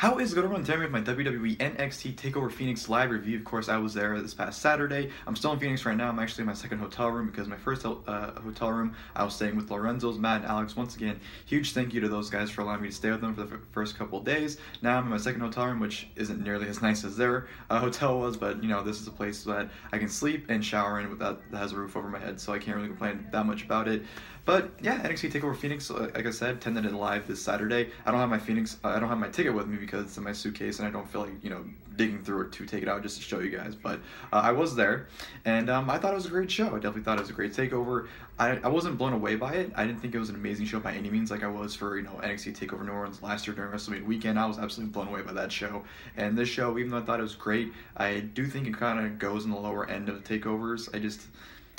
How is it going on? Tell me with my WWE NXT TakeOver Phoenix live review. Of course, I was there this past Saturday. I'm still in Phoenix right now. I'm actually in my second hotel room because my first hotel room I was staying with Lorenzo's, Matt, and Alex. Once again, huge thank you to those guys for allowing me to stay with them for the first couple of days. Now I'm in my second hotel room, which isn't nearly as nice as their hotel was, but you know, this is a place that I can sleep and shower in without that has a roof over my head, so I can't really complain that much about it. But yeah, NXT TakeOver Phoenix, like I said, 10 minutes live this Saturday. I don't have my ticket with me because it's in my suitcase, and I don't feel like, you know, digging through it to take it out just to show you guys. But I was there, and I thought it was a great show. I definitely thought it was a great takeover. I wasn't blown away by it. I didn't think it was an amazing show by any means, like I was for, you know, NXT TakeOver New Orleans last year during WrestleMania weekend. I was absolutely blown away by that show. And this show, even though I thought it was great, I do think it kind of goes in the lower end of the takeovers.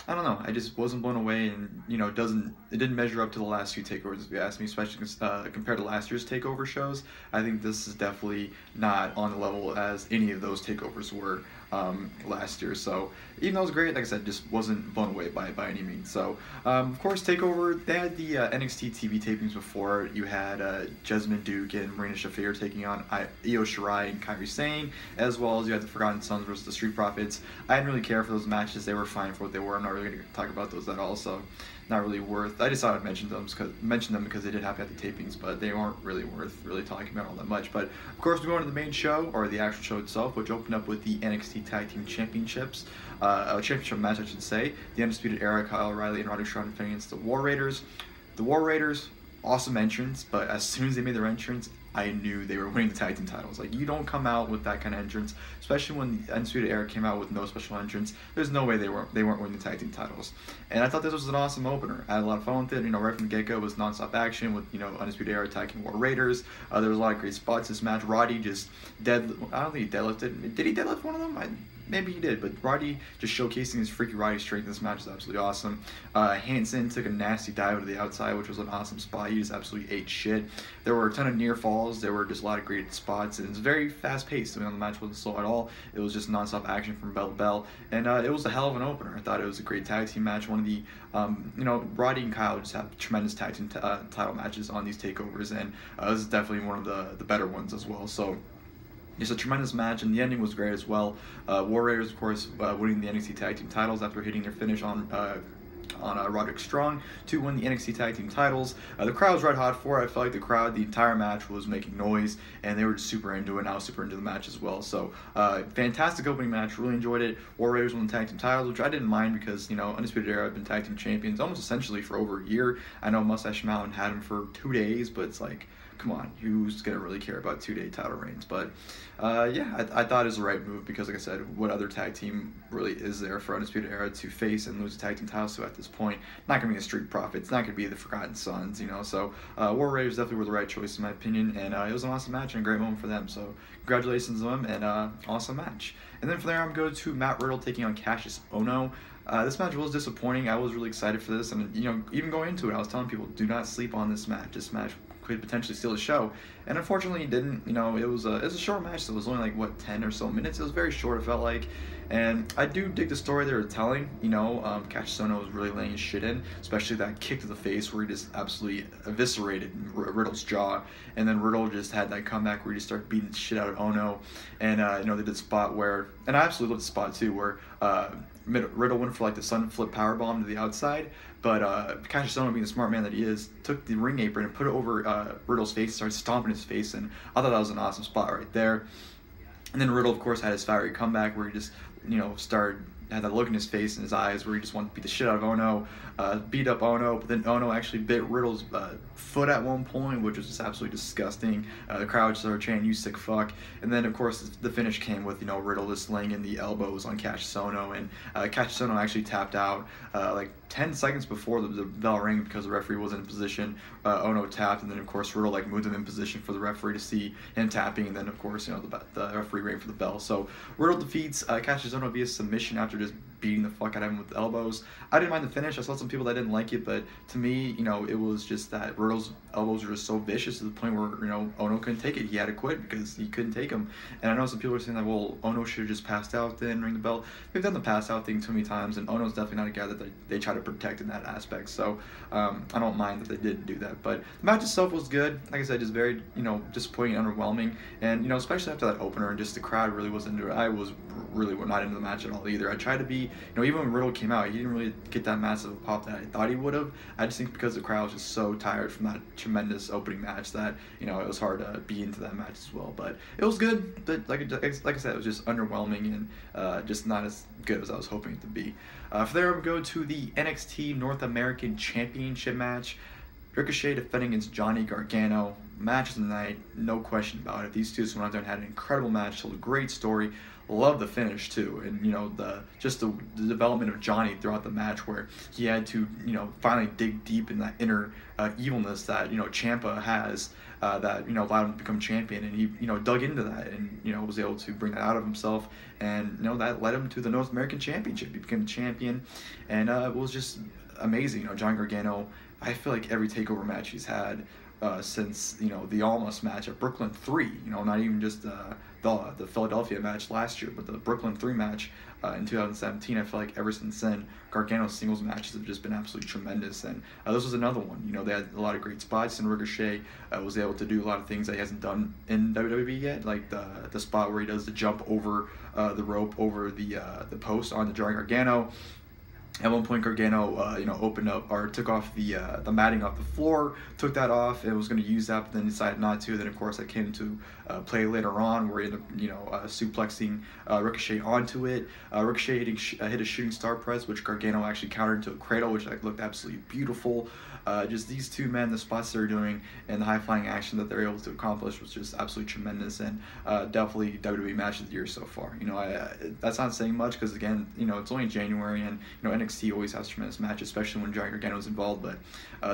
I don't know. I just wasn't blown away, and you know, it didn't measure up to the last few takeovers, if you ask me, especially compared to last year's takeover shows. I think this is definitely not on the level as any of those takeovers were last year. So even though it was great, like I said, just wasn't blown away by any means. So of course, takeover, they had the NXT TV tapings before. You had Jessamine Duke and Marina Shafir taking on Io Shirai and Kairi Sane, as well as you had the Forgotten Sons versus the Street Profits. I didn't really care for those matches. They were fine for what they were. I'm not really going to talk about those at all, so not really worth. I just thought I'd mention them because they did happen at the tapings, but they aren't really worth really talking about all that much. But of course, we're going to the main show, or the actual show itself, which opened up with the NXT Tag Team Championships, a championship match, I should say. The Undisputed Era, Kyle O'Reilly and Roderick defending against the War Raiders. The War Raiders, awesome entrance, but as soon as they made their entrance, I knew they were winning the tag team titles. Like, you don't come out with that kind of entrance, especially when the Undisputed Era came out with no special entrance. There's no way they weren't winning the tag team titles. And I thought this was an awesome opener. I had a lot of fun with it. You know, right from the get-go was non-stop action with, you know, Undisputed Era attacking War Raiders. There was a lot of great spots this match. Roddy just I don't think he deadlifted. Did he deadlift one of them? Maybe he did, but Roddy just showcasing his freaky Roddy strength in this match is absolutely awesome. Hansen took a nasty dive to the outside, which was an awesome spot. He just absolutely ate shit. There were a ton of near falls. There were just a lot of great spots, and it was very fast paced. I mean, the match wasn't slow at all. It was just non-stop action from bell to bell, and it was a hell of an opener. I thought it was a great tag team match. One of the, you know, Roddy and Kyle just have tremendous tag team title matches on these takeovers, and this is definitely one of the better ones as well. So it's a tremendous match, and the ending was great as well. War Raiders, of course, winning the NXT Tag Team titles after hitting their finish on Roderick Strong to win the NXT Tag Team titles. The crowd was red hot for it. I felt like the crowd, the entire match, was making noise, and they were just super into it, and I was super into the match as well. So, fantastic opening match. Really enjoyed it. War Raiders won the Tag Team titles, which I didn't mind because, you know, Undisputed Era have been Tag Team champions almost essentially for over a year. I know Mustache Mountain had him for 2 days, but it's like, come on, who's going to really care about 2-day title reigns? But yeah, I thought it was the right move because, like I said, what other tag team really is there for Undisputed Era to face and lose the tag team titles to at this point? Not going to be the Street Profits, not going to be the Forgotten Sons, you know. So War Raiders definitely were the right choice in my opinion, and it was an awesome match and a great moment for them. So congratulations to them, and awesome match. And then from there, I'm going to Matt Riddle taking on Kassius Ohno. This match was disappointing. I was really excited for this, and you know, even going into it, I was telling people, do not sleep on this match. This match could potentially steal the show, and unfortunately it didn't. You know, it was a short match, so it was only like, what, 10 or so minutes. It was very short, it felt like, and I do dig the story they were telling. You know, Kassius Ohno was really laying his shit in, especially that kick to the face where he just absolutely eviscerated Riddle's jaw, and then Riddle just had that comeback where he just started beating the shit out of Ohno, and you know, they did a spot where, and I absolutely loved the spot too, where Riddle went for like the sun flip powerbomb to the outside, but Kassius Ohno, being the smart man that he is, took the ring apron and put it over Riddle's face, started stomping his face, and I thought that was an awesome spot right there. And then Riddle, of course, had his fiery comeback where he just, you know, had that look in his face and his eyes where he just wanted to beat the shit out of Ohno, beat up Ohno, but then Ohno actually bit Riddle's foot at one point, which was just absolutely disgusting. The crowd started chanting, "You sick fuck." And then, of course, the finish came with, you know, Riddle just laying in the elbows on Kassius Ohno, and Kassius Ohno actually tapped out like 10 seconds before the bell rang because the referee wasn't in position. Ohno tapped, and then, of course, Riddle like moved him in position for the referee to see him tapping, and then, of course, you know, the referee rang for the bell. So Riddle defeats Kassius Ohno via submission after just beating the fuck out of him with elbows. I didn't mind the finish. I saw some people that didn't like it, but to me, you know, it was just that Riddle's elbows were just so vicious to the point where, you know, Ohno couldn't take it. He had to quit because he couldn't take them. And I know some people are saying that, well, Ohno should have just passed out then, ring the bell. They've done the pass out thing too many times, and Ohno's definitely not a guy that they try to protect in that aspect. So I don't mind that they did do that. But the match itself was good. Like I said, just very, you know, disappointing and underwhelming. And, you know, especially after that opener, and just the crowd really wasn't into it. I was really not into the match at all either. I tried to be, you know, even when Riddle came out, he didn't really get that massive pop that I thought he would have. I just think because the crowd was just so tired from that tremendous opening match that, you know, it was hard to be into that match as well. But it was good, but like I said, it was just underwhelming and just not as good as I was hoping it to be. From there, we go to the NXT North American Championship match. Ricochet defending against Johnny Gargano. Match of the night, no question about it. These two went out there and had an incredible match, told a great story. Love the finish too, and you know the development of Johnny throughout the match, where he had to, you know, finally dig deep in that inner evilness that, you know, Ciampa has, that, you know, allowed him to become champion, and he, you know, dug into that and, you know, was able to bring that out of himself, and, you know, that led him to the North American Championship. He became champion, and it was just amazing. You know, John Gargano, I feel like every TakeOver match he's had since, you know, the Almost match at Brooklyn 3, you know, not even just the Philadelphia match last year, but the Brooklyn 3 match in 2017, I feel like ever since then, Gargano's singles matches have just been absolutely tremendous, and this was another one. You know, they had a lot of great spots, and Ricochet was able to do a lot of things that he hasn't done in WWE yet, like the spot where he does the jump over the rope, over the post onto Johnny Gargano. At one point, Gargano, you know, opened up or took off the matting off the floor, took that off, and was going to use that, but then decided not to. Then, of course, that came into play later on, where he ended up, you know, suplexing Ricochet onto it. Ricochet hit a shooting star press, which Gargano actually countered into a cradle, which looked absolutely beautiful. Just these two men, the spots they're doing, and the high-flying action that they're able to accomplish was just absolutely tremendous, and definitely WWE match of the year so far. You know, that's not saying much because, again, you know, it's only January, and, you know, NXT always has tremendous matches, especially when Johnny Gargano is involved, but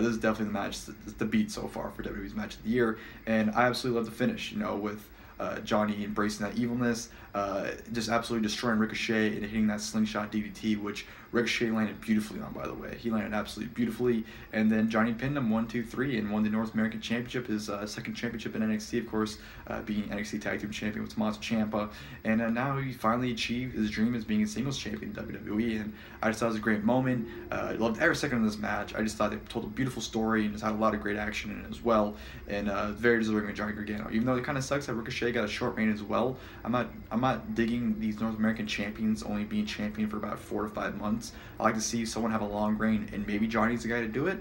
this is definitely the match, the beat so far for WWE's match of the year, and I absolutely love the finish, you know, with Johnny embracing that evilness, just absolutely destroying Ricochet and hitting that slingshot DDT, which Ricochet landed beautifully on, by the way. He landed absolutely beautifully, and then Johnny pinned him 1, 2, 3, and won the North American Championship, his second championship in NXT, of course, being NXT Tag Team Champion with Tommaso Ciampa, and now he finally achieved his dream as being a singles champion in WWE, and I just thought it was a great moment. I loved every second of this match. I just thought they told a beautiful story and just had a lot of great action in it as well, and very deserving of Johnny Gargano. Even though it kind of sucks that Ricochet got a short reign as well, I'm not digging these North American champions only being champion for about 4 to 5 months. I like to see someone have a long reign, and maybe Johnny's the guy to do it.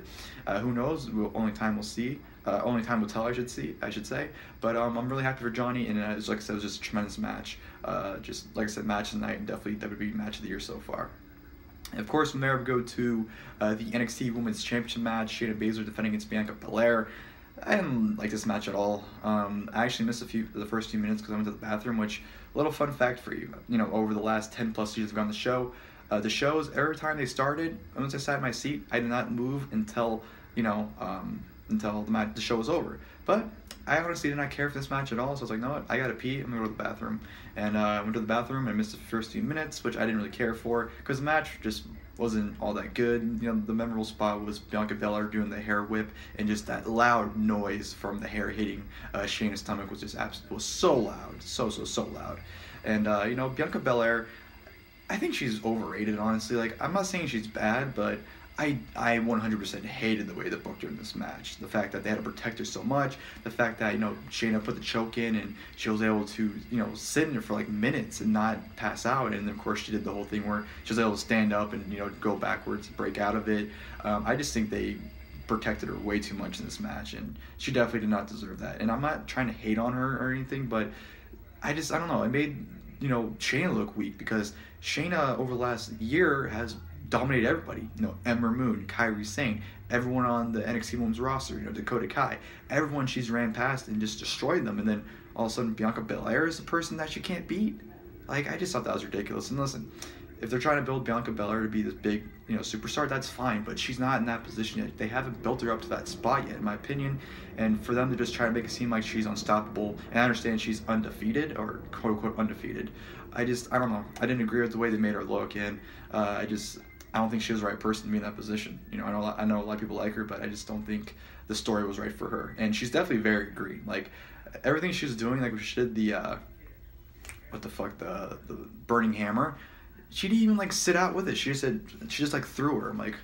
Who knows? Only time will see. Only time will tell, I should say. But I'm really happy for Johnny, and like I said, it was just a tremendous match. Just like I said, match of the night, and definitely WWE match of the year so far. And of course, from there we go to the NXT Women's Championship match. Shayna Baszler defending against Bianca Belair. I didn't like this match at all. I actually missed the first few minutes because I went to the bathroom, which, little fun fact for you, you know, over the last 10 plus years I've on the shows, every time they started, once I sat in my seat, I did not move until, you know, until the show was over. But I honestly did not care for this match at all, so I was like, no, what, I gotta pee, I'm gonna go to the bathroom. And I went to the bathroom and missed the first few minutes, which I didn't really care for, because the match just wasn't all that good. You know, the memorable spot was Bianca Belair doing the hair whip, and just that loud noise from the hair hitting Shayna's stomach was just was so loud, so loud. And you know, Bianca Belair, I think she's overrated, honestly. Like, I'm not saying she's bad, but I 100% hated the way they booked her in this match. The fact that they had to protect her so much, the fact that, you know, Shayna put the choke in and she was able to, you know, sit in there for like minutes and not pass out. And of course she did the whole thing where she was able to stand up and, you know, go backwards, break out of it. I just think they protected her way too much in this match, and she definitely did not deserve that. And I'm not trying to hate on her or anything, but I don't know, it made, you know, Shayna look weak, because Shayna over the last year has dominated everybody. You know, Ember Moon, Kairi Sane, everyone on the NXT Women's roster, you know, Dakota Kai, everyone she's ran past and just destroyed them, and then all of a sudden Bianca Belair is the person that she can't beat. Like, I just thought that was ridiculous. And listen, if they're trying to build Bianca Belair to be this big, superstar, that's fine, but she's not in that position yet. They haven't built her up to that spot yet, in my opinion. And for them to just try to make it seem like she's unstoppable, and I understand she's undefeated, or quote-unquote undefeated, I don't know. I didn't agree with the way they made her look, and I don't think she was the right person to be in that position. I know a lot of people like her, but I just don't think the story was right for her. And she's definitely very green. Like, everything she was doing, like when she did the burning hammer, she didn't even like sit out with it. She just like threw her. I'm like,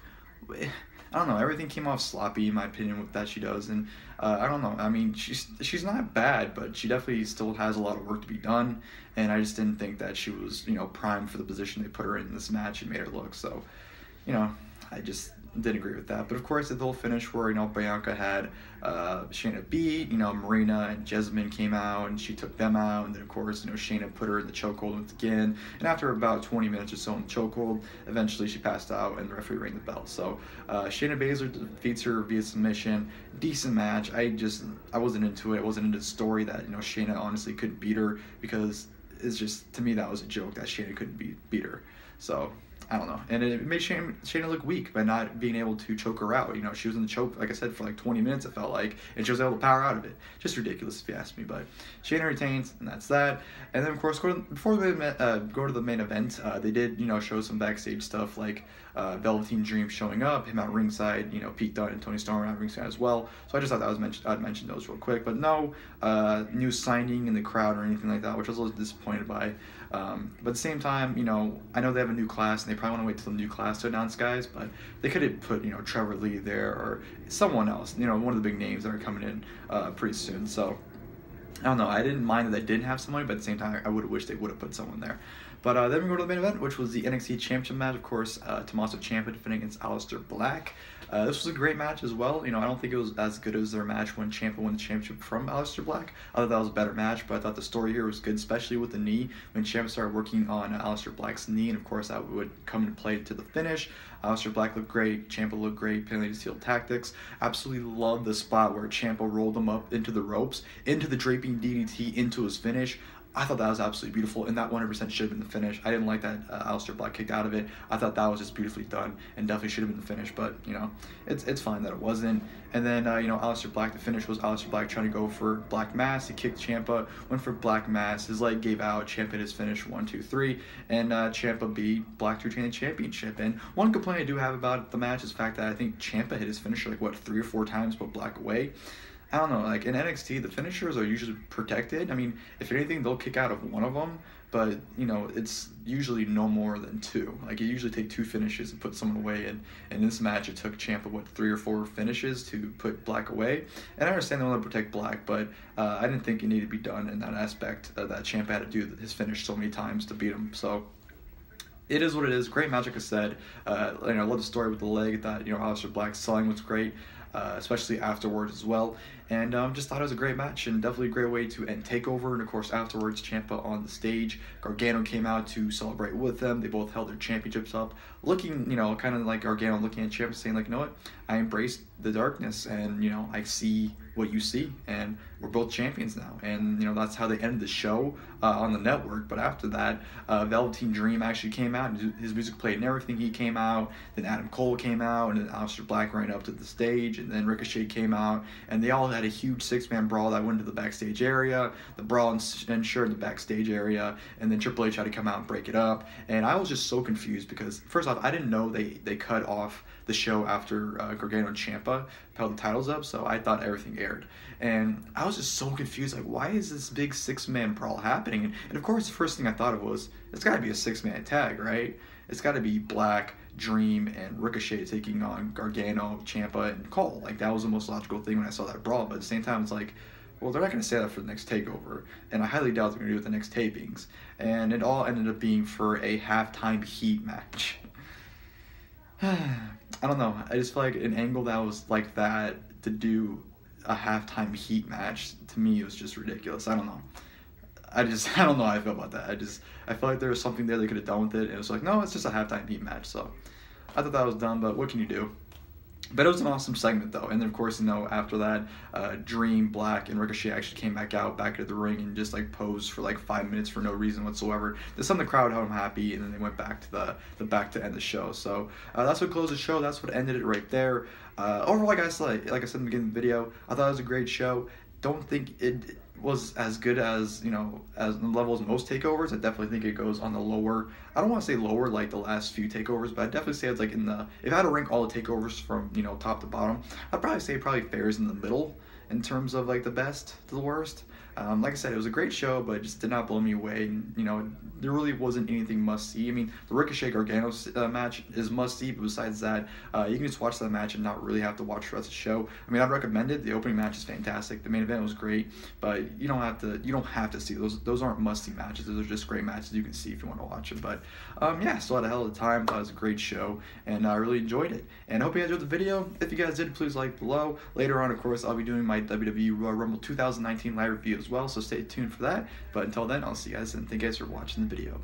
I don't know. Everything came off sloppy, in my opinion, with that she does. And I don't know. I mean, she's not bad, but she definitely still has a lot of work to be done. And I just didn't think that she was, primed for the position they put her in this match and made her look. So, I just didn't agree with that. But of course, the whole finish where, Bianca had Shayna beat, Marina and Jessamine came out and she took them out. And then, of course, Shayna put her in the chokehold once again. And after about 20 minutes or so in the chokehold, eventually she passed out and the referee rang the bell. So Shayna Baszler defeats her via submission. Decent match. I wasn't into it. I wasn't into the story that, Shayna honestly couldn't beat her, because it's just, to me, that was a joke that Shayna couldn't beat her. So I don't know. And it made Shayna look weak by not being able to choke her out. She was in the choke, like I said, for like 20 minutes, it felt like, and she was able to power out of it. Just ridiculous, if you ask me. But Shayna retains, and that's that. And then, of course, before we go to the main event, they did, show some backstage stuff, like Velveteen Dream showing up, him at ringside, Pete Dunne and Tony Storm at ringside as well. So I just thought I'd mention those real quick. But no new signing in the crowd or anything like that, which I was a little disappointed by. But at the same time, I know they have a new class, and they probably want to wait till the new class to announce guys, but they could have put, Trevor Lee there or someone else, one of the big names that are coming in pretty soon. So I don't know. I didn't mind that they didn't have someone, but at the same time, I would have wished they would have put someone there. But then we go to the main event, which was the NXT Championship Match. Of course, Tommaso Ciampa defending against Aleister Black. This was a great match as well. I don't think it was as good as their match when Ciampa won the championship from Aleister Black. I thought that was a better match, but I thought the story here was good, especially with the knee. When Ciampa started working on Aleister Black's knee, and of course that would come into play to the finish. Aleister Black looked great, Ciampa looked great, penalty to seal tactics. Absolutely loved the spot where Ciampa rolled him up into the ropes, into the draping DDT, into his finish. I thought that was absolutely beautiful, and that 100% should have been the finish. I didn't like that Aleister Black kicked out of it. I thought that was just beautifully done, and definitely should have been the finish, but, it's fine that it wasn't. And then, Aleister Black, the finish was Aleister Black trying to go for Black Mass. He kicked Ciampa, went for Black Mass. His leg gave out. Ciampa hit his finish, 1, 2, 3, and Ciampa beat Black to retain the championship. And one complaint I do have about the match is the fact that I think Ciampa hit his finisher, 3 or 4 times, put Black away. I don't know, in NXT, the finishers are usually protected. I mean, if anything, they'll kick out of one of them, but, it's usually no more than 2. You usually take 2 finishes and put someone away, and in this match, it took Ciampa, 3 or 4 finishes to put Black away. And I understand they want to protect Black, but I didn't think it needed to be done in that aspect, that Ciampa had to do his finish so many times to beat him. So it is what it is. Great match, like I said. I love the story with the leg that, Aleister Black's selling was great. Especially afterwards as well, and just thought it was a great match and definitely a great way to end TakeOver. And of course afterwards, Ciampa on the stage, Gargano came out to celebrate with them. They both held their championships up, looking, kind of like Gargano looking at Ciampa saying, you know what, I embraced the darkness, and I see what you see, and we're both champions now. And that's how they ended the show on the network. But after that, Velveteen Dream actually came out, and his music played and everything. He came out, then Adam Cole came out, and then Aleister Black ran up to the stage, and then Ricochet came out, and they all had a huge 6-man brawl that went to the backstage area. The brawl ensured the backstage area, and then Triple H had to come out and break it up. And I was just so confused because, first off, I didn't know they cut off the show after Gargano and Ciampa held the titles up, so I thought everything aired. And I was just so confused, why is this big 6-man brawl happening? And of course, the first thing I thought of was, it's got to be a 6-man tag, right? It's got to be Black, Dream, and Ricochet taking on Gargano, Ciampa, and Cole. That was the most logical thing when I saw that brawl, but at the same time, it's well, they're not going to say that for the next TakeOver, and I highly doubt they're going to do it the next tapings. And it all ended up being for a halftime heat match. I don't know. I just feel like an angle that was like that to do a halftime heat match, to me, it was just ridiculous. I don't know. I don't know how I feel about that. I feel like there was something there they could have done with it, and it was no, it's just a halftime heat match. So I thought that was dumb, but what can you do? But it was an awesome segment though, and then of course, you know, after that, Dream, Black, and Ricochet actually came back into the ring and just like posed for like 5 minutes for no reason whatsoever. Just some of the crowd held them happy, and then they went back to the back to end the show. So that's what closed the show. That's what ended it right there. Overall, like I said in the beginning of the video, I thought it was a great show. Don't think it was as good as, you know, as the level as most takeovers. I definitely think it goes on the lower, I don't want to say lower like the last few takeovers, but I definitely say it's like in the, if I had to rank all the takeovers from, you know, top to bottom, I'd probably say it probably fares in the middle in terms of like the best to the worst. Like I said, it was a great show, but it just did not blow me away. And, you know, there really wasn't anything must-see. I mean, the Ricochet Gargano match is must-see, but besides that, you can just watch that match and not really have to watch the rest of the show. I mean, I'd recommend it. The opening match is fantastic. The main event was great, but you don't have to see those. Those aren't must-see matches. Those are just great matches you can see if you want to watch them. But yeah, still had a hell of a time. Thought it was a great show, and I really enjoyed it. And I hope you guys enjoyed the video. If you guys did, please like below. Later on, of course, I'll be doing my WWE Royal Rumble 2019 live review as well, so stay tuned for that. But until then, I'll see you guys, and thank you guys for watching the video.